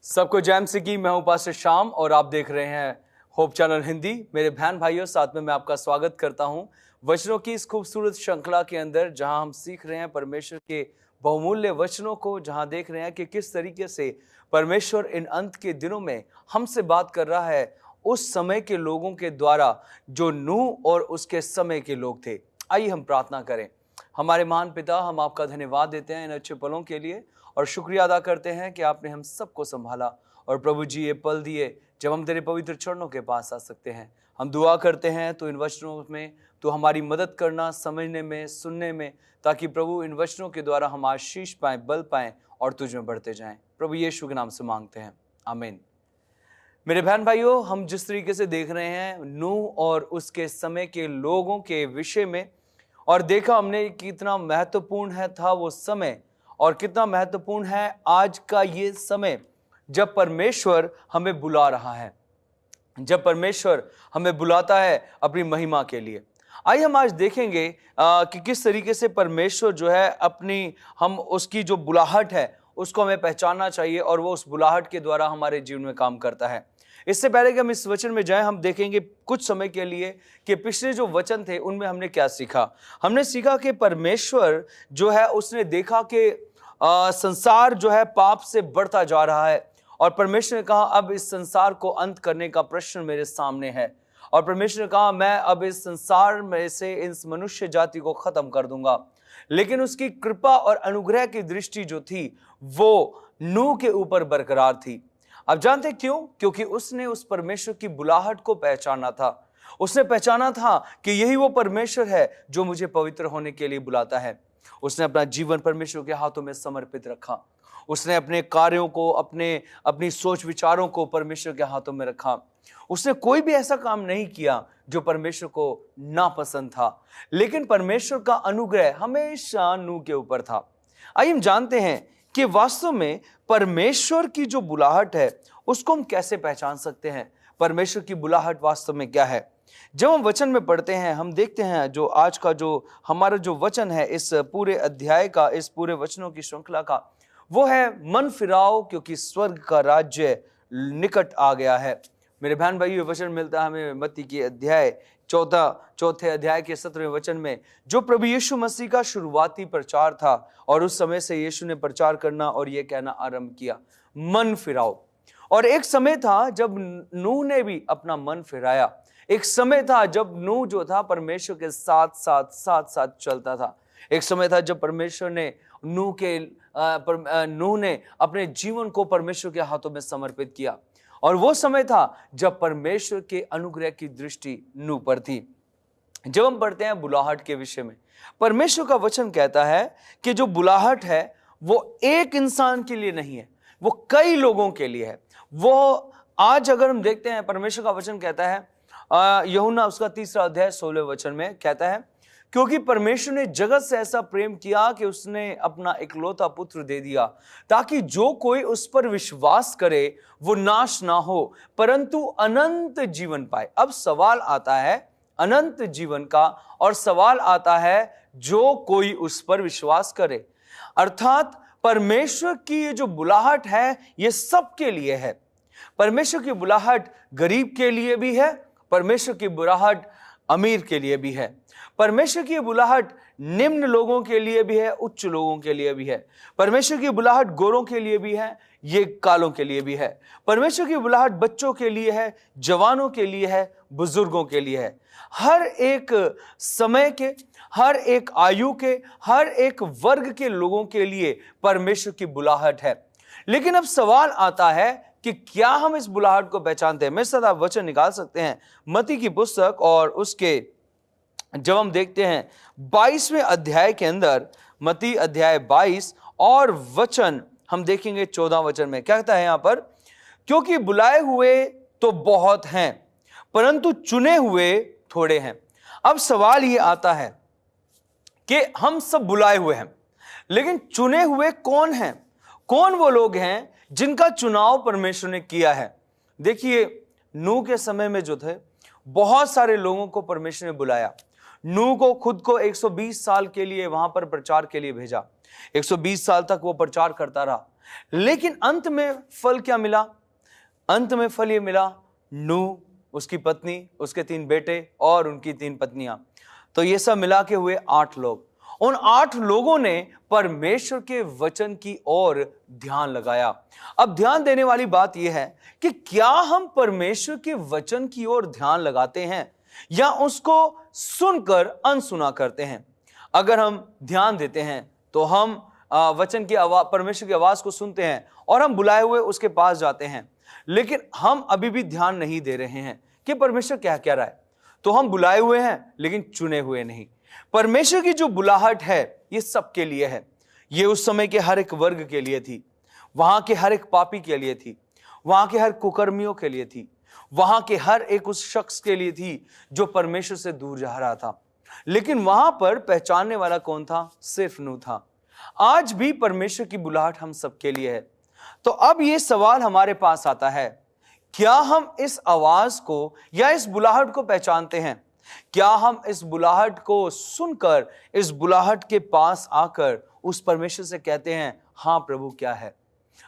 सबको जैम से की मैं हूं पास्टर श्याम और आप देख रहे हैं होप चैनल हिंदी। मेरे बहन भाइयों, साथ में मैं आपका स्वागत करता हूं वचनों की इस खूबसूरत श्रृंखला के अंदर, जहां हम सीख रहे हैं परमेश्वर के बहुमूल्य वचनों को, जहां देख रहे हैं कि किस तरीके से परमेश्वर इन अंत के दिनों में हमसे बात कर रहा है उस समय के लोगों के द्वारा जो नूह और उसके समय के लोग थे। आइए हम प्रार्थना करें। हमारे महान पिता, हम आपका धन्यवाद देते हैं इन अच्छे पलों के लिए और शुक्रिया अदा करते हैं कि आपने हम सबको संभाला। और प्रभु जी, ये पल दिए जब हम तेरे पवित्र चरणों के पास आ सकते हैं। हम दुआ करते हैं तो इन वचनों में तो हमारी मदद करना, समझने में, सुनने में, ताकि प्रभु इन वचनों के द्वारा हम आशीष पाएं, बल पाएं और तुझ में बढ़ते जाएं। प्रभु यीशु के नाम से मांगते हैं, आमीन। मेरे बहन भाइयों, हम जिस तरीके से देख रहे हैं नूह और उसके समय के लोगों के विषय में, और देखा हमने कितना महत्वपूर्ण था वो समय और कितना महत्वपूर्ण है आज का ये समय जब परमेश्वर हमें बुला रहा है, जब परमेश्वर हमें बुलाता है अपनी महिमा के लिए। आइए हम आज देखेंगे कि किस तरीके से परमेश्वर जो है हम उसकी जो बुलाहट है उसको हमें पहचानना चाहिए और वो उस बुलाहट के द्वारा हमारे जीवन में काम करता है। इससे पहले कि हम इस वचन में जाएं, हम देखेंगे कुछ समय के लिए कि पिछले जो वचन थे उनमें हमने क्या सीखा। हमने सीखा कि परमेश्वर जो है उसने देखा कि संसार जो है पाप से बढ़ता जा रहा है और परमेश्वर ने कहा अब इस संसार को अंत करने का प्रश्न मेरे सामने है। और परमेश्वर ने कहा मैं अब इस संसार में से इस मनुष्य जाति को खत्म कर दूंगा। लेकिन उसकी कृपा और अनुग्रह की दृष्टि जो थी वो नूह के ऊपर बरकरार थी। अब जानते क्यों? क्योंकि उसने उस परमेश्वर की बुलाहट को पहचाना था। उसने पहचाना था कि यही वो परमेश्वर है जो मुझे पवित्र होने के लिए बुलाता है। उसने अपना जीवन परमेश्वर के हाथों में समर्पित रखा। उसने अपने कार्यों को, अपनी सोच विचारों को परमेश्वर के हाथों में रखा। उसने कोई भी ऐसा काम नहीं किया जो परमेश्वर को नापसंद था, लेकिन परमेश्वर का अनुग्रह हमेशा नूह के ऊपर था। आइए हम जानते हैं कि वास्तव में परमेश्वर की जो बुलाहट है उसको हम कैसे पहचान सकते हैं। परमेश्वर की बुलाहट वास्तव में क्या है? जब हम वचन में पढ़ते हैं, हम देखते हैं जो आज का जो हमारा जो वचन है इस पूरे अध्याय का, इस पूरे वचनों की श्रृंखला का, वो है मन फिराओ क्योंकि स्वर्ग का राज्य निकट आ गया है। मेरे बहन भाई, ये वचन मिलता है हमें मत्ती की अध्याय चौथे अध्याय के 17वें वचन में, जो प्रभु यीशु मसीह का शुरुआती प्रचार था। और उस समय से यीशु ने प्रचार करना और ये कहना आरंभ किया, मन फिराओ। और एक समय था जब नूह ने भी अपना मन फिराया। एक समय था जब नूह जो था परमेश्वर के साथ साथ चलता था। एक समय था जब परमेश्वर ने नूह ने अपने जीवन को परमेश्वर के हाथों में समर्पित किया। और वो समय था जब परमेश्वर के अनुग्रह की दृष्टि नूह पर थी। जब हम पढ़ते हैं बुलाहट के विषय में, परमेश्वर का वचन कहता है कि जो बुलाहट है वो एक इंसान के लिए नहीं है, वो कई लोगों के लिए है। वो आज अगर हम देखते हैं, परमेश्वर का वचन कहता है यूहन्ना उसका 3 अध्याय 16 वचन में कहता है, क्योंकि परमेश्वर ने जगत से ऐसा प्रेम किया कि उसने अपना इकलौता पुत्र दे दिया, ताकि जो कोई उस पर विश्वास करे वो नाश ना हो परंतु अनंत जीवन पाए। अब सवाल आता है अनंत जीवन का, और सवाल आता है जो कोई उस पर विश्वास करे। अर्थात परमेश्वर की ये जो बुलाहट है ये सबके लिए है। परमेश्वर की बुलाहट गरीब के लिए भी है, परमेश्वर की बुलाहट अमीर के लिए भी है। परमेश्वर की बुलाहट निम्न लोगों के लिए भी है, उच्च लोगों के लिए भी है। परमेश्वर की बुलाहट गोरों के लिए भी है, ये कालों के लिए भी है। परमेश्वर की बुलाहट बच्चों के लिए है, जवानों के लिए है, बुजुर्गों के लिए है। हर एक समय के, हर एक आयु के, हर एक वर्ग के लोगों के लिए परमेश्वर की बुलाहट है। लेकिन अब सवाल आता है कि क्या हम इस बुलाहट को पहचानते हैं? मेरे साथ आप वचन निकाल सकते हैं मत्ती की पुस्तक, और उसके जब हम देखते हैं 22वें अध्याय के अंदर, मत्ती अध्याय 22 और वचन हम देखेंगे 14 वचन में क्या कहता है यहाँ पर, क्योंकि बुलाए हुए तो बहुत हैं परंतु चुने हुए थोड़े हैं। अब सवाल ये आता है कि हम सब बुलाए हुए हैं, लेकिन चुने हुए कौन हैं? कौन वो लोग हैं जिनका चुनाव परमेश्वर ने किया है? देखिए, नूह के समय में जो थे बहुत सारे लोगों को परमेश्वर ने बुलाया। नूह को खुद को 120 साल के लिए वहां पर प्रचार के लिए भेजा। 120 साल तक वो प्रचार करता रहा, लेकिन अंत में फल क्या मिला? अंत में फल ये मिला, नूह, उसकी पत्नी, उसके 3 बेटे और उनकी 3 पत्नियां। तो ये सब मिला के हुए 8 लोग। उन 8 लोगों ने परमेश्वर के वचन की ओर ध्यान लगाया। अब ध्यान देने वाली बात यह है कि क्या हम परमेश्वर के वचन की ओर ध्यान लगाते हैं या उसको सुनकर अनसुना करते हैं? अगर हम ध्यान देते हैं तो हम वचन की आवाज, परमेश्वर की आवाज को सुनते हैं और हम बुलाए हुए उसके पास जाते हैं, लेकिन हम अभी भी ध्यान नहीं दे रहे हैं कि परमेश्वर क्या कह रहा है। तो हम बुलाए हुए हैं लेकिन चुने हुए नहीं। परमेश्वर की जो बुलाहट है ये सबके लिए है। ये उस समय के हर एक वर्ग के लिए थी, वहां के हर एक पापी के लिए थी, वहां के हर कुकर्मियों के लिए थी, वहां के हर एक उस शख्स के लिए थी जो परमेश्वर से दूर जा रहा था। लेकिन वहां पर पहचानने वाला कौन था? सिर्फ नूह था। आज भी परमेश्वर की बुलाहट हम सबके लिए है। तो अब ये सवाल हमारे पास आता है, क्या हम इस आवाज को या इस बुलाहट को पहचानते हैं? क्या हम इस बुलाहट को सुनकर, इस बुलाहट के पास आकर उस परमेश्वर से कहते हैं, हाँ प्रभु क्या है?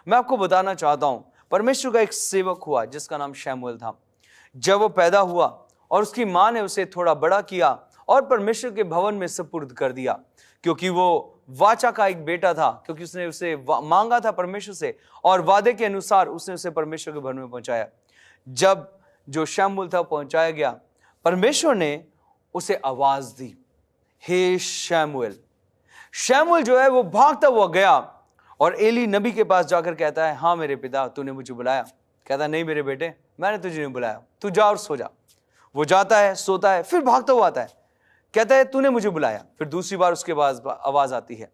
मैं आपको बताना चाहता हूं, परमेश्वर का एक सेवक हुआ जिसका नाम शमूएल था। जब वो पैदा हुआ और उसकी मां ने उसे थोड़ा बड़ा किया और परमेश्वर के भवन में सुपुर्द कर दिया, क्योंकि वो वाचा का एक बेटा था, क्योंकि उसने उसे मांगा था परमेश्वर से और वादे के अनुसार उसने उसे परमेश्वर के भवन में पहुंचाया। जब जो शमूएल था पहुंचाया गया, परमेश्वर ने उसे आवाज दी, हे शमूएल। शमूएल जो है वो भागता हुआ गया और एली नबी के पास जाकर कहता है, हाँ मेरे पिता, तूने मुझे बुलाया? कहता नहीं मेरे बेटे, मैंने तुझे नहीं बुलाया, तू जा और सो जा। वो जाता है, सोता है, फिर भागता हुआ आता है, कहता है तूने मुझे बुलाया। फिर दूसरी बार उसके पास आवाज आती है।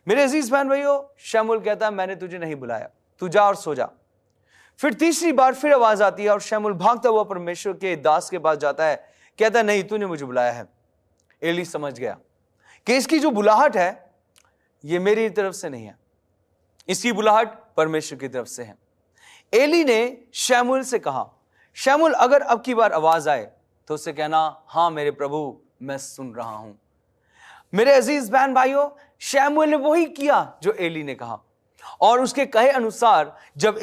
मेरे अजीज बहन भाइयों, शमूएल कहता है मैंने तुझे नहीं बुलाया, तू जा और सो जा। फिर तीसरी बार फिर आवाज आती है और शमूएल भागता हुआ परमेश्वर के दास के पास जाता है, कहता है नहीं तूने मुझे बुलाया है। एली समझ गया कि इसकी जो बुलाहट है ये मेरी तरफ से नहीं है, इसकी बुलाहट परमेश्वर की तरफ से है। एली ने शमूएल से कहा, शमूएल अगर अब की बार आवाज आए तो उससे कहना, हाँ मेरे प्रभु मैं सुन रहा हूं। मेरे अजीज बहन भाइयों, शमूएल ने वही किया जो एली ने कहा और उसके कहे अनुसार जब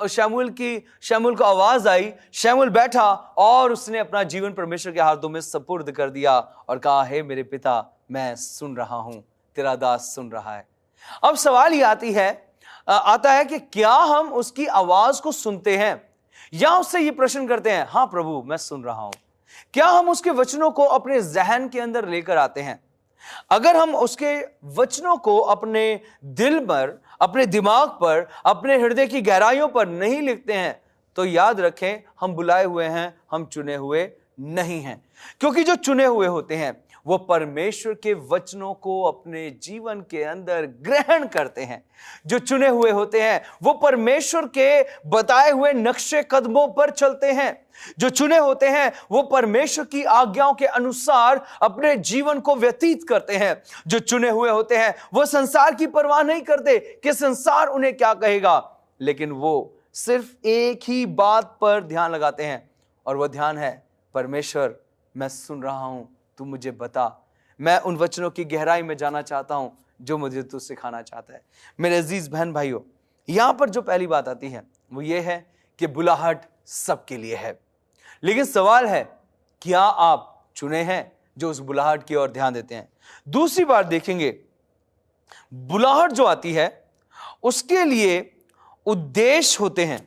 शमूएल को आवाज आई, शमूएल बैठा और उसने अपना जीवन परमेश्वर के हाथों में सुपुर्द कर दिया और कहा, हे मेरे पिता मैं सुन रहा हूं, तेरा दास सुन रहा है। अब सवाल ये आता है कि क्या हम उसकी आवाज को सुनते हैं या उससे ये प्रश्न करते हैं, हाँ प्रभु मैं सुन रहा हूं? क्या हम उसके वचनों को अपने जहन के अंदर लेकर आते हैं? अगर हम उसके वचनों को अपने दिल पर, अपने दिमाग पर, अपने हृदय की गहराइयों पर नहीं लिखते हैं तो याद रखें हम बुलाए हुए हैं, हम चुने हुए नहीं हैं। क्योंकि जो चुने हुए होते हैं वो परमेश्वर के वचनों को अपने जीवन के अंदर ग्रहण करते हैं। जो चुने हुए होते हैं वो परमेश्वर के बताए हुए नक्शे कदमों पर चलते हैं। जो चुने होते हैं वो परमेश्वर की आज्ञाओं के अनुसार अपने जीवन को व्यतीत करते हैं। जो चुने हुए होते हैं वो संसार की परवाह नहीं करते कि संसार उन्हें क्या कहेगा, लेकिन वो सिर्फ एक ही बात पर ध्यान लगाते हैं और वह ध्यान है, परमेश्वर मैं सुन रहा हूं, तू मुझे बता। मैं उन वचनों की गहराई में जाना चाहता हूं जो मुझे तू सिखाना चाहता है। मेरे अजीज बहन भाइयों, यहां पर जो पहली बात आती है वो ये है कि बुलाहट सबके लिए है, लेकिन सवाल है क्या आप चुने हैं जो उस बुलाहट की ओर ध्यान देते हैं? दूसरी बात देखेंगे, बुलाहट जो आती है उसके लिए उद्देश्य होते हैं,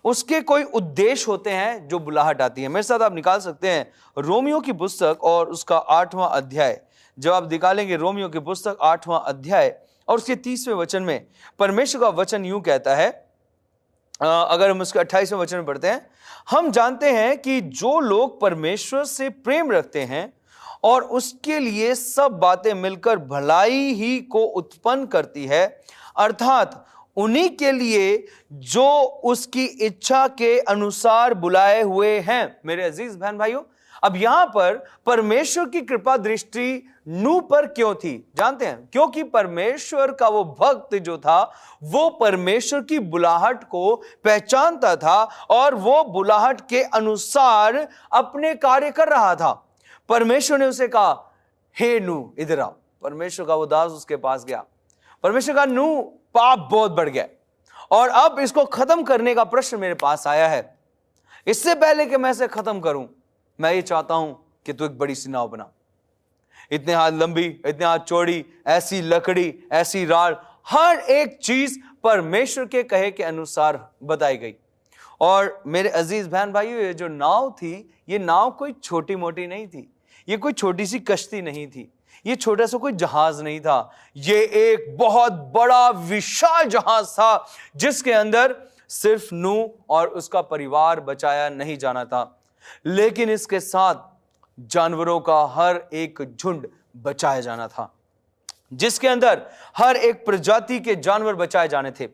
उसके कोई उद्देश्य होते हैं जो बुलाहट आती है। मेरे साथ आप निकाल सकते हैं रोमियो की पुस्तक और उसका 8वां अध्याय। जब आप निकालेंगे रोमियो की पुस्तक 8वां अध्याय और उसके 30वें वचन में परमेश्वर का वचन यूं कहता है, अगर हम उसके 28वें वचन में पढ़ते हैं, हम जानते हैं कि जो लोग परमेश्वर से प्रेम रखते हैं और उसके लिए सब बातें मिलकर भलाई ही को उत्पन्न करती है, अर्थात उन्हीं के लिए जो उसकी इच्छा के अनुसार बुलाए हुए हैं। मेरे अजीज बहन भाइयों, अब यहां पर परमेश्वर की कृपा दृष्टि नूह पर क्यों थी जानते हैं? क्योंकि परमेश्वर का वो भक्त जो था वो परमेश्वर की बुलाहट को पहचानता था और वो बुलाहट के अनुसार अपने कार्य कर रहा था। परमेश्वर ने उसे कहा, हे नूह इधर आओ, परमेश्वर का वो दास उसके पास गया। परमेश्वर का नूह, पाप बहुत बढ़ गया और अब इसको खत्म करने का प्रश्न मेरे पास आया है। इससे पहले कि मैं इसे खत्म करूं, मैं ये चाहता हूं कि तू एक बड़ी सी नाव बना, इतने हाथ लंबी, इतने हाथ चौड़ी, ऐसी लकड़ी, ऐसी राड, हर एक चीज परमेश्वर के कहे के अनुसार बताई गई। और मेरे अजीज बहन भाइयों, ये जो नाव थी, ये नाव कोई छोटी मोटी नहीं थी, ये कोई छोटी सी कश्ती नहीं थी, ये छोटा सा कोई जहाज नहीं था, ये एक बहुत बड़ा विशाल जहाज था जिसके अंदर सिर्फ नूह और उसका परिवार बचाया नहीं जाना था, लेकिन इसके साथ जानवरों का हर एक झुंड बचाया जाना था, जिसके अंदर हर एक प्रजाति के जानवर बचाए जाने थे,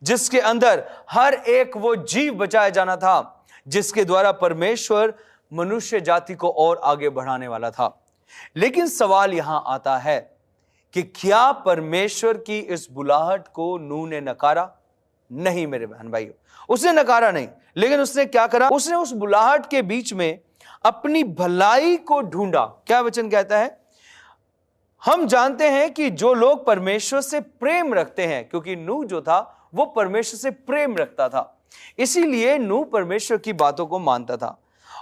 जिसके अंदर हर एक वो जीव बचाया जाना था जिसके द्वारा परमेश्वर मनुष्य जाति को और आगे बढ़ाने वाला था। लेकिन सवाल यहां आता है कि क्या परमेश्वर की इस बुलाहट को नूह ने नकारा? नहीं मेरे बहन भाइयों, उसने नकारा नहीं, लेकिन उसने क्या करा? उसने उस बुलाहट के बीच में अपनी भलाई को ढूंढा। क्या वचन कहता है? हम जानते हैं कि जो लोग परमेश्वर से प्रेम रखते हैं, क्योंकि नूह जो था वो परमेश्वर से प्रेम रखता था, इसीलिए नूह परमेश्वर की बातों को मानता था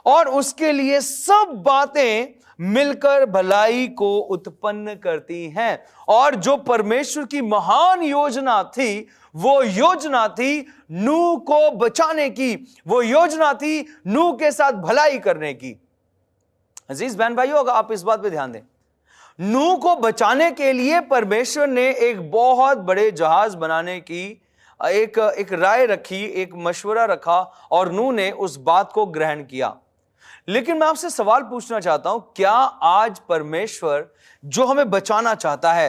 और उसके लिए सब बातें मिलकर भलाई को उत्पन्न करती हैं। और जो परमेश्वर की महान योजना थी, वो योजना थी नूह को बचाने की, वो योजना थी नूह के साथ भलाई करने की। अजीज बहन भाइयों, अगर आप इस बात पे ध्यान दें, नूह को बचाने के लिए परमेश्वर ने एक बहुत बड़े जहाज बनाने की एक राय रखी, एक मशवरा रखा और नूह ने उस बात को ग्रहण किया। लेकिन मैं आपसे सवाल पूछना चाहता हूं, क्या आज परमेश्वर जो हमें बचाना चाहता है,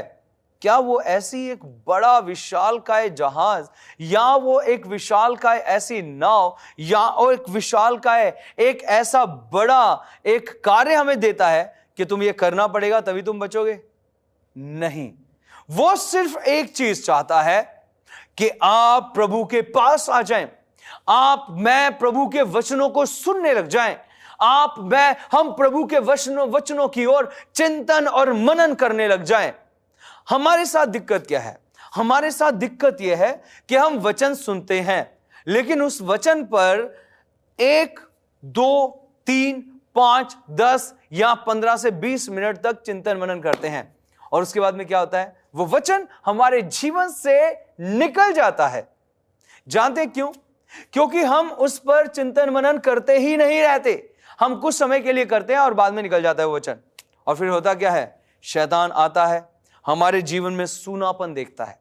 क्या वो ऐसी एक बड़ा विशालकाय जहाज या वो एक विशालकाय ऐसी नाव या और एक विशालकाय एक ऐसा बड़ा एक कार्य हमें देता है कि तुम ये करना पड़ेगा तभी तुम बचोगे? नहीं, वो सिर्फ एक चीज चाहता है कि आप प्रभु के पास आ जाएं, मैं प्रभु के वचनों को सुनने लग जाएं, हम प्रभु के वचनों की ओर चिंतन और मनन करने लग जाएं। हमारे साथ दिक्कत क्या है? हमारे साथ दिक्कत यह है कि हम वचन सुनते हैं, लेकिन उस वचन पर 1, 2, 3, 5, 10 या 15 से 20 मिनट तक चिंतन मनन करते हैं और उसके बाद में क्या होता है? वो वचन हमारे जीवन से निकल जाता है। जानते क्यों? क्योंकि हम उस पर चिंतन मनन करते ही नहीं रहते। हम कुछ समय के लिए करते हैं और बाद में निकल जाता है वो वचन। और फिर होता क्या है? शैतान आता है, हमारे जीवन में सूनापन देखता है।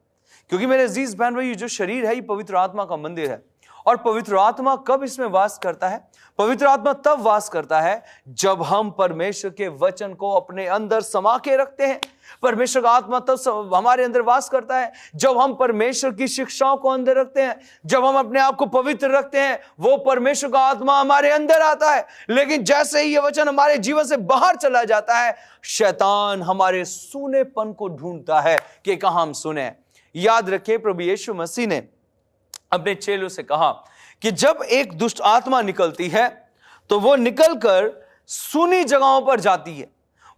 क्योंकि मेरे अजीज बहन भाई, जो शरीर है ये पवित्र आत्मा का मंदिर है और पवित्र आत्मा कब इसमें वास करता है? पवित्र आत्मा तब वास करता है जब हम परमेश्वर के वचन को अपने अंदर समा के रखते हैं। परमेश्वर का आत्मा तब हमारे अंदर वास करता है जब हम परमेश्वर की शिक्षाओं को अंदर रखते हैं, जब हम अपने आप को पवित्र रखते हैं, वो परमेश्वर का आत्मा हमारे अंदर आता है। लेकिन जैसे ही ये वचन हमारे जीवन से बाहर चला जाता है, शैतान हमारे सूनेपन को ढूंढता है कि कहां हम सुने। याद रखें, प्रभु यीशु मसीह ने अपने चेलों से कहा कि जब एक दुष्ट आत्मा निकलती है तो वो निकलकर सुनी जगहों पर जाती है,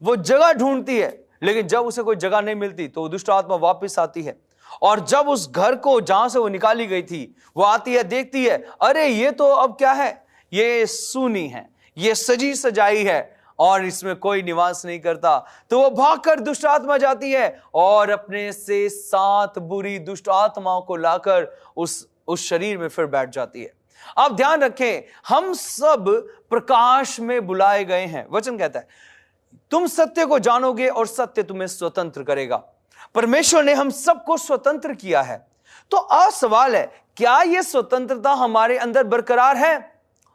वो जगह ढूंढती है, लेकिन जब उसे कोई जगह नहीं मिलती तो वो दुष्ट आत्मा वापस आती है और जब उस घर को जहां से वो निकाली गई थी वो आती है, देखती है, अरे ये तो अब क्या है, ये सुनी है, ये सजी सजाई है और इसमें कोई निवास नहीं करता, तो वो भागकर दुष्ट आत्मा जाती है और अपने से 7 बुरी दुष्ट आत्माओं को लाकर उस शरीर में फिर बैठ जाती है। आप ध्यान रखें, हम सब प्रकाश में बुलाए गए हैं। वचन कहता है तुम सत्य को जानोगे और सत्य तुम्हें स्वतंत्र करेगा। परमेश्वर ने हम सबको स्वतंत्र किया है। तो आज सवाल है, क्या यह स्वतंत्रता हमारे अंदर बरकरार है?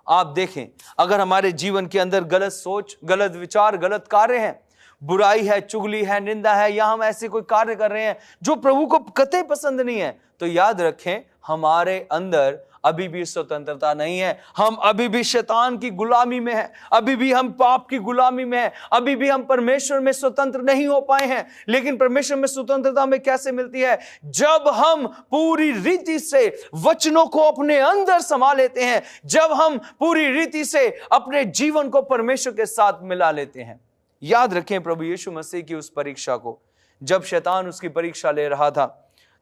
आप देखें, अगर हमारे जीवन के अंदर गलत सोच, गलत विचार, गलत कार्य हैं, बुराई है, चुगली है, निंदा है, या हम ऐसे कोई कार्य कर रहे हैं जो प्रभु को कतई पसंद नहीं है, तो याद रखें हमारे अंदर अभी भी स्वतंत्रता नहीं है। हम अभी भी शैतान की गुलामी में हैं, अभी भी हम पाप की गुलामी में हैं, अभी भी हम परमेश्वर में स्वतंत्र नहीं हो पाए हैं। लेकिन परमेश्वर में स्वतंत्रता हमें कैसे मिलती है? जब हम पूरी रीति से वचनों को अपने अंदर समा लेते हैं, जब हम पूरी रीति से अपने जीवन को परमेश्वर के साथ मिला लेते हैं। याद रखें प्रभु यीशु मसीह की उस परीक्षा को, जब शैतान उसकी परीक्षा ले रहा था,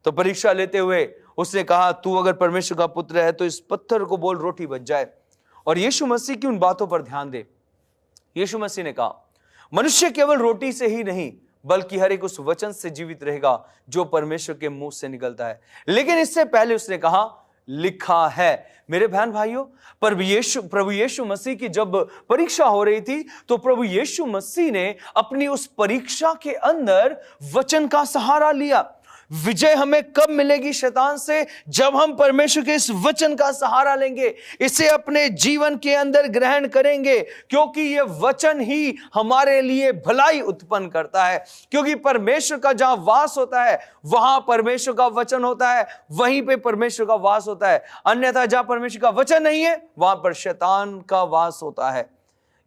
तो परीक्षा लेते हुए उसने कहा, तू अगर परमेश्वर का पुत्र है तो इस पत्थर को बोल रोटी बन जाए। और यीशु मसीह की उन बातों पर ध्यान दे। यीशु मसीह ने कहा, मनुष्य केवल रोटी से ही नहीं बल्कि हर एक उस वचन से जीवित रहेगा जो परमेश्वर के मुंह से निकलता है। लेकिन इससे पहले उसने कहा, लिखा है। मेरे बहन भाइयों, प्रभु यीशु मसीह की जब परीक्षा हो रही थी, तो प्रभु यीशु मसीह ने अपनी उस परीक्षा के अंदर वचन का सहारा लिया। विजय हमें कब मिलेगी शैतान से? जब हम परमेश्वर के इस वचन का सहारा लेंगे, इसे अपने जीवन के अंदर ग्रहण करेंगे, क्योंकि यह वचन ही हमारे लिए भलाई उत्पन्न करता है। क्योंकि परमेश्वर का जहां वास होता है वहां परमेश्वर का वचन होता है, वहीं पे परमेश्वर का वास होता है। अन्यथा जहां परमेश्वर का वचन नहीं है वहां पर शैतान का वास होता है।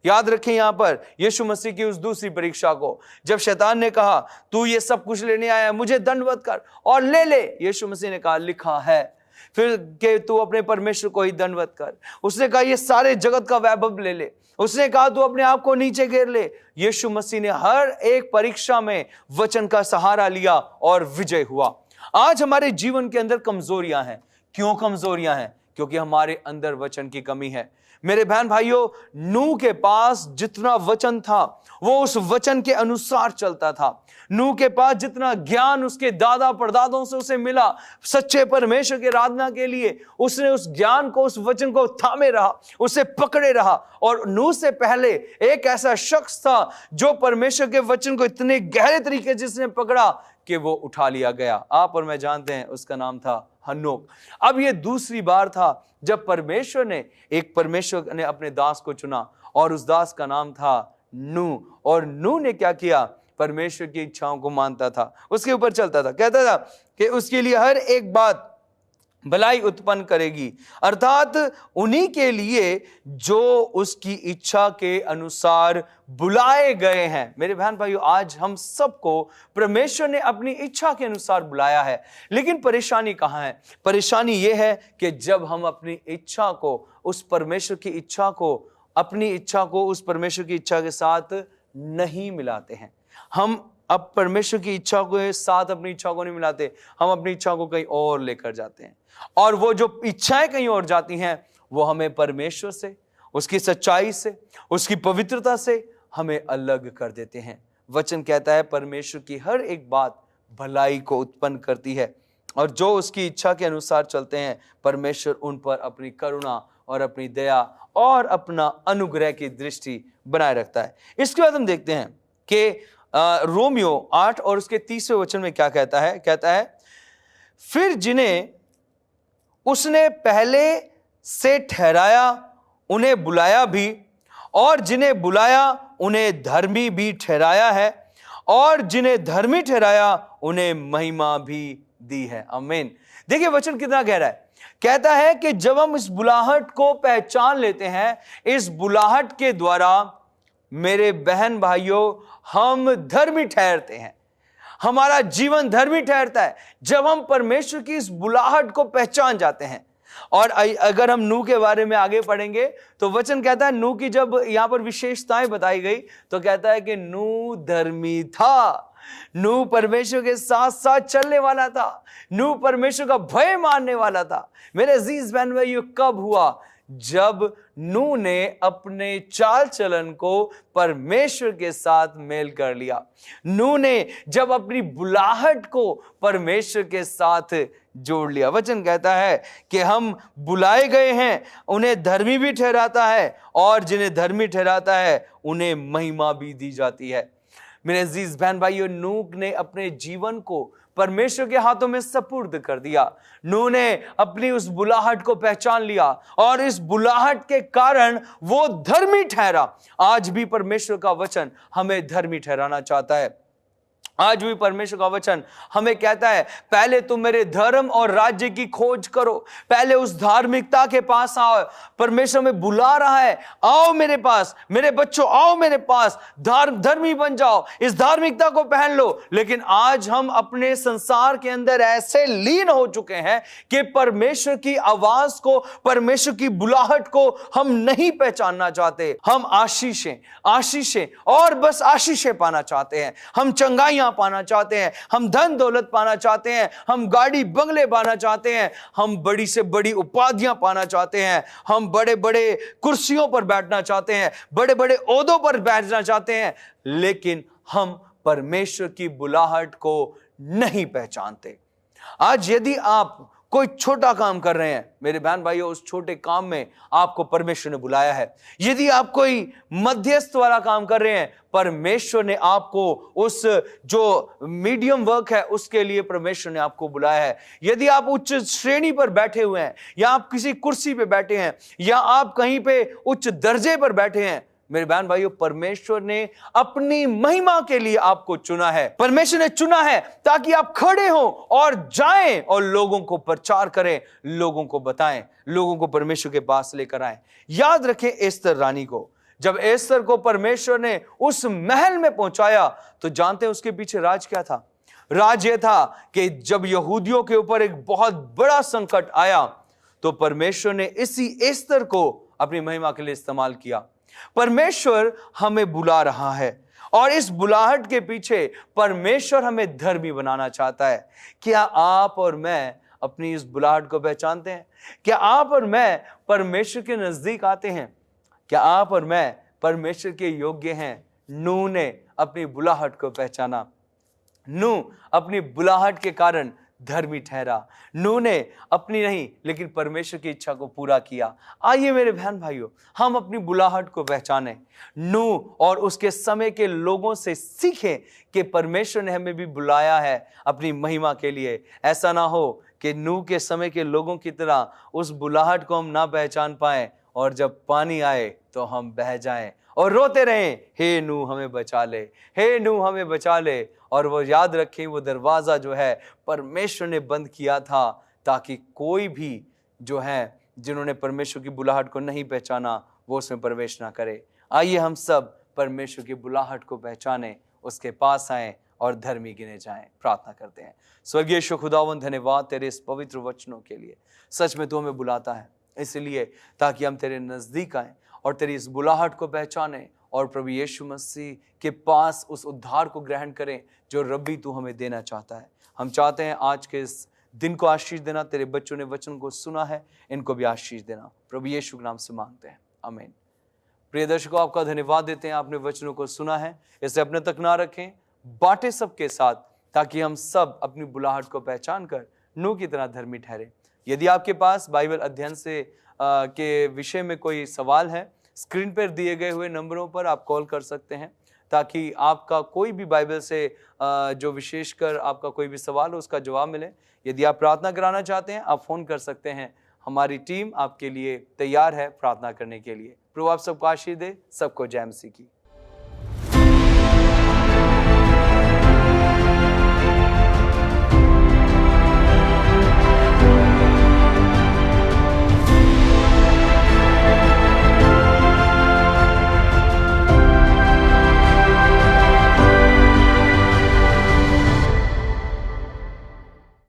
याद रखें यहां पर यीशु मसीह की उस दूसरी परीक्षा को, जब शैतान ने कहा, तू ये सब कुछ लेने आया, मुझे दंडवत कर और ले ले। यीशु मसीह ने कहा, लिखा है। फिर के तू अपने परमेश्वर को ही दंडवत कर। उसने कहा, ये सारे जगत का वैभव ले ले। उसने कहा, तू अपने आप को नीचे गिर ले। यीशु मसीह ने हर एक परीक्षा में वचन का सहारा लिया और विजय हुआ। आज हमारे जीवन के अंदर कमजोरियां हैं। क्यों कमजोरियां हैं? क्योंकि हमारे अंदर वचन की कमी है। मेरे बहन भाइयों, नूह के पास जितना वचन था वो उस वचन के अनुसार चलता था। नूह के पास जितना ज्ञान उसके दादा परदादों से उसे मिला सच्चे परमेश्वर की आराधना के लिए, उसने उस ज्ञान को, उस वचन को थामे रहा, उसे पकड़े रहा। और नूह से पहले एक ऐसा शख्स था जो परमेश्वर के वचन को इतने गहरे तरीके से जिसने पकड़ा कि वो उठा लिया गया। आप और मैं जानते हैं उसका नाम था हनोक। अब ये दूसरी बार था जब परमेश्वर ने अपने दास को चुना और उस दास का नाम था नूह। और नूह ने क्या किया? परमेश्वर की इच्छाओं को मानता था, उसके ऊपर चलता था, कहता था कि उसके लिए हर एक बात भलाई उत्पन्न करेगी, अर्थात उन्हीं के लिए जो उसकी इच्छा के अनुसार बुलाए गए हैं। मेरे बहन भाइयों, आज हम सबको परमेश्वर ने अपनी इच्छा के अनुसार बुलाया है, लेकिन परेशानी कहाँ है? परेशानी यह है कि जब हम अपनी इच्छा को, उस परमेश्वर की इच्छा को, अपनी इच्छा को उस परमेश्वर की इच्छा के साथ नहीं मिलाते हैं। हम अब परमेश्वर की इच्छा के साथ अपनी इच्छा को नहीं मिलाते, हम अपनी इच्छा को कहीं और लेकर जाते हैं। और वो जो इच्छाएं कहीं और जाती हैं वो हमें परमेश्वर से, उसकी सच्चाई से, उसकी पवित्रता से हमें अलग कर देते हैं। वचन कहता है परमेश्वर की हर एक बात भलाई को उत्पन्न करती है, और जो उसकी इच्छा के अनुसार चलते हैं परमेश्वर उन पर अपनी करुणा और अपनी दया और अपना अनुग्रह की दृष्टि बनाए रखता है। इसके बाद हम देखते हैं कि रोमियो 8 और उसके 30वें वचन में क्या कहता है? कहता है, फिर जिन्हें उसने पहले से ठहराया उन्हें बुलाया भी, और जिन्हें बुलाया उन्हें धर्मी भी ठहराया है, और जिन्हें धर्मी ठहराया उन्हें महिमा भी दी है। आमीन। देखिए वचन कितना गहरा है। कहता है कि जब हम इस बुलाहट को पहचान लेते हैं, इस बुलाहट के द्वारा मेरे बहन भाइयों हम धर्मी ठहरते हैं, हमारा जीवन धर्मी ठहरता है जब हम परमेश्वर की इस बुलाहट को पहचान जाते हैं। और अगर हम नूह के बारे में आगे पढ़ेंगे तो वचन कहता है, नूह की जब यहां पर विशेषताएं बताई गई तो कहता है कि नूह धर्मी था, नूह परमेश्वर के साथ साथ चलने वाला था, नूह परमेश्वर का भय मानने वाला था। मेरे अजीज बहन भाइयों, कब हुआ? जब नूह ने अपने चाल चलन को परमेश्वर के साथ मेल कर लिया। नूह ने जब अपनी बुलाहट को परमेश्वर के साथ जोड़ लिया। वचन कहता है कि हम बुलाए गए हैं, उन्हें धर्मी भी ठहराता है, और जिन्हें धर्मी ठहराता है उन्हें महिमा भी दी जाती है। मेरे अजीज बहन भाइयों, नूह ने अपने जीवन को परमेश्वर के हाथों में सपुर्द कर दिया। नूह ने अपनी उस बुलाहट को पहचान लिया और इस बुलाहट के कारण वो धर्मी ठहरा। आज भी परमेश्वर का वचन हमें धर्मी ठहराना चाहता है। आज भी परमेश्वर का वचन हमें कहता है, पहले तुम मेरे धर्म और राज्य की खोज करो, पहले उस धार्मिकता के पास आओ। परमेश्वर में बुला रहा है, आओ मेरे पास, मेरे बच्चों आओ मेरे पास, धर्मी बन जाओ, इस धार्मिकता को पहन लो। लेकिन आज हम अपने संसार के अंदर ऐसे लीन हो चुके हैं कि परमेश्वर की आवाज को, परमेश्वर की बुलाहट को हम नहीं पहचानना चाहते। हम आशीषें और बस आशीषें पाना चाहते हैं, हम चंगाई अच्छाइयां पाना चाहते हैं, हम धन दौलत पाना चाहते हैं, हम गाड़ी बंगले पाना चाहते हैं, हम बड़ी से बड़ी उपाधियां पाना चाहते हैं, हम बड़े बड़े कुर्सियों पर बैठना चाहते हैं, बड़े बड़े ओहदों पर बैठना चाहते हैं, लेकिन हम परमेश्वर की बुलाहट को नहीं पहचानते। आज यदि आप कोई छोटा काम कर रहे हैं, मेरे बहन भाइयों, उस छोटे काम में आपको परमेश्वर ने बुलाया है। यदि आप कोई मध्यस्थ वाला काम कर रहे हैं, परमेश्वर ने आपको उस जो मीडियम वर्क है उसके लिए परमेश्वर ने आपको बुलाया है। यदि आप उच्च श्रेणी पर बैठे हुए हैं, या आप किसी कुर्सी पे बैठे हैं, या आप कहीं पे उच्च दर्जे पर बैठे हैं, मेरे बहन भाइयों, परमेश्वर ने अपनी महिमा के लिए आपको चुना है। परमेश्वर ने चुना है ताकि आप खड़े हो और जाएं और लोगों को प्रचार करें, लोगों को बताएं, लोगों को परमेश्वर के पास लेकर आएं। याद रखें एस्तर रानी को, जब एस्तर को परमेश्वर ने उस महल में पहुंचाया तो जानते हैं उसके पीछे राज क्या था? राज यह था कि जब यहूदियों के ऊपर एक बहुत बड़ा संकट आया तो परमेश्वर ने इसी एस्तर को अपनी महिमा के लिए इस्तेमाल किया। परमेश्वर हमें बुला रहा है और इस बुलाहट के पीछे परमेश्वर हमें धर्मी बनाना चाहता है। क्या आप और मैं अपनी इस बुलाहट को पहचानते हैं? क्या आप और मैं परमेश्वर के नजदीक आते हैं? क्या आप और मैं परमेश्वर के योग्य हैं? नूह ने अपनी बुलाहट को पहचाना। नूह अपनी बुलाहट के कारण धर्मी ठहरा। नूह ने अपनी नहीं लेकिन परमेश्वर की इच्छा को पूरा किया। आइए मेरे बहन भाइयों, हम अपनी बुलाहट को पहचानें। नूह और उसके समय के लोगों से सीखें कि परमेश्वर ने हमें भी बुलाया है अपनी महिमा के लिए। ऐसा ना हो कि नूह के समय के लोगों की तरह उस बुलाहट को हम ना पहचान पाएं और जब पानी आए तो हम बह जाएं और रोते रहें, हे नूह हमें बचा ले, हे नूह हमें बचा ले। और वो याद रखें, वो दरवाज़ा जो है परमेश्वर ने बंद किया था ताकि कोई भी जो है जिन्होंने परमेश्वर की बुलाहट को नहीं पहचाना वो उसमें प्रवेश ना करे। आइए हम सब परमेश्वर की बुलाहट को पहचानें, उसके पास आएं और धर्मी गिने जाएं। प्रार्थना करते हैं। स्वर्गीय खुदावंद, धन्यवाद तेरे इस पवित्र वचनों के लिए। सच में तू हमें बुलाता है इसलिए ताकि हम तेरे नज़दीक आएं और तेरी इस बुलाहट को पहचानें और प्रभु यीशु मसीह के पास उस उद्धार को ग्रहण करें जो रब्बी तू हमें देना चाहता है। हम चाहते हैं आज के इस दिन को आशीष देना। तेरे बच्चों ने वचन को सुना है, इनको भी आशीष देना। प्रभु यीशु के नाम से मांगते हैं, आमीन। प्रिय दर्शकों, आपका धन्यवाद देते हैं, आपने वचनों को सुना है। इसे अपने तक ना रखें, बांटें सबके साथ ताकि हम सब अपनी बुलाहट को पहचान कर नूह की तरह धर्मी ठहरे। यदि आपके पास बाइबल अध्ययन से के विषय में कोई सवाल है, स्क्रीन पर दिए गए हुए नंबरों पर आप कॉल कर सकते हैं ताकि आपका कोई भी बाइबल से जो विशेषकर आपका कोई भी सवाल हो उसका जवाब मिले। यदि आप प्रार्थना कराना चाहते हैं आप फ़ोन कर सकते हैं। हमारी टीम आपके लिए तैयार है प्रार्थना करने के लिए। प्रभु आप सबको आशीष दे। सबको जय मसीह की।